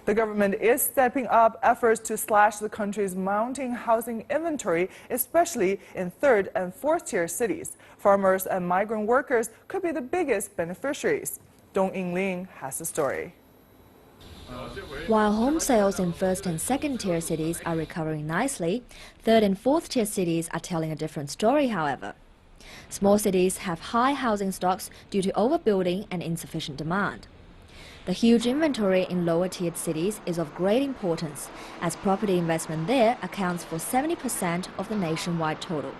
The government is stepping up efforts to slash the country's mounting housing inventory, especially in third and fourth tier cities. Farmers and migrant workers could be the biggest beneficiaries. Dong Yingling has the story. While home sales in first and second tier cities are recovering nicely, third and fourth tier cities are telling a different story, however. Small cities have high housing stocks due to overbuilding and insufficient demand. The huge inventory in lower-tiered cities is of great importance, as property investment there accounts for 70% of the nationwide total.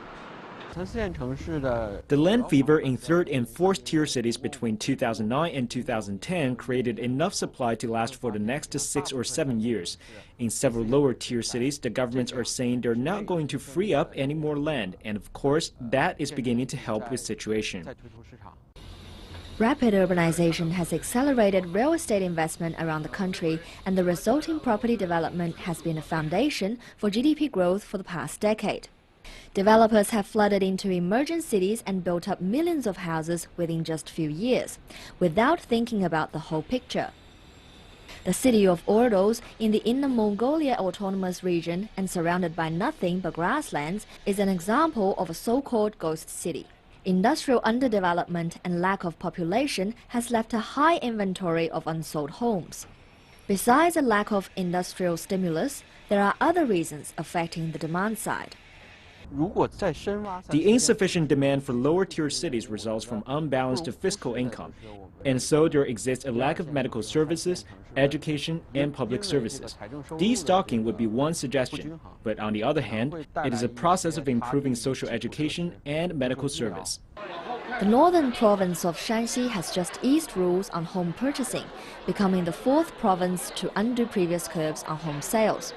The land fever in third and fourth tier cities between 2009 and 2010 created enough supply to last for the next 6 or 7 years. In several lower tier cities, the governments are saying they're not going to free up any more land, and of course, that is beginning to help with the situation. Rapid urbanization has accelerated real estate investment around the country, and the resulting property development has been a foundation for GDP growth for the past decade. Developers have flooded into emerging cities and built up millions of houses within just a few years, without thinking about the whole picture. The city of Ordos in the Inner Mongolia Autonomous Region and surrounded by nothing but grasslands is an example of a so-called ghost city. Industrial underdevelopment and lack of population has left a high inventory of unsold homes. Besides a lack of industrial stimulus, there are other reasons affecting the demand side. The insufficient demand for lower-tier cities results from unbalanced fiscal income, and so there exists a lack of medical services, education, and public services. Destocking would be one suggestion, but on the other hand, it is a process of improving social education and medical service. The northern province of Shanxi has just eased rules on home purchasing, becoming the fourth province to undo previous curbs on home sales.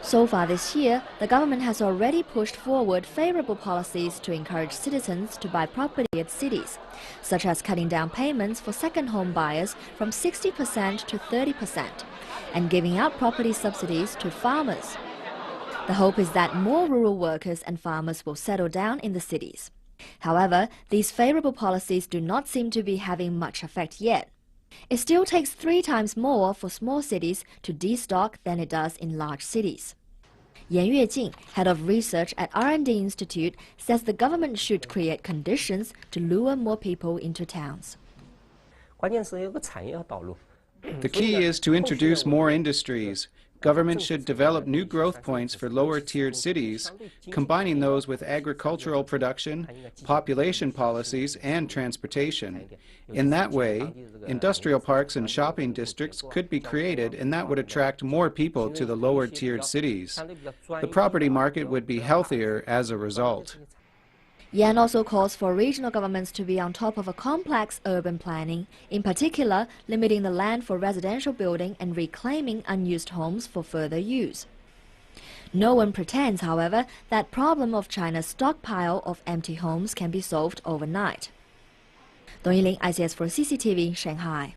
So far this year, the government has already pushed forward favorable policies to encourage citizens to buy property at cities, such as cutting down payments for second home buyers from 60% to 30% and giving out property subsidies to farmers. The hope is that more rural workers and farmers will settle down in the cities. However, these favorable policies do not seem to be having much effect yet. It still takes 3 times more for small cities to destock than it does in large cities. Yan Yuejing, head of research at R&D Institute, says the government should create conditions to lure more people into towns. The key is to introduce more industries. Government should develop new growth points for lower-tiered cities, combining those with agricultural production, population policies, and transportation. In that way, industrial parks and shopping districts could be created, and that would attract more people to the lower-tiered cities. The property market would be healthier as a result. Yan also calls for regional governments to be on top of a complex urban planning, in particular limiting the land for residential building and reclaiming unused homes for further use. No one pretends, however, that problem of China's stockpile of empty homes can be solved overnight. Dong Yingling, ICS for CCTV, Shanghai.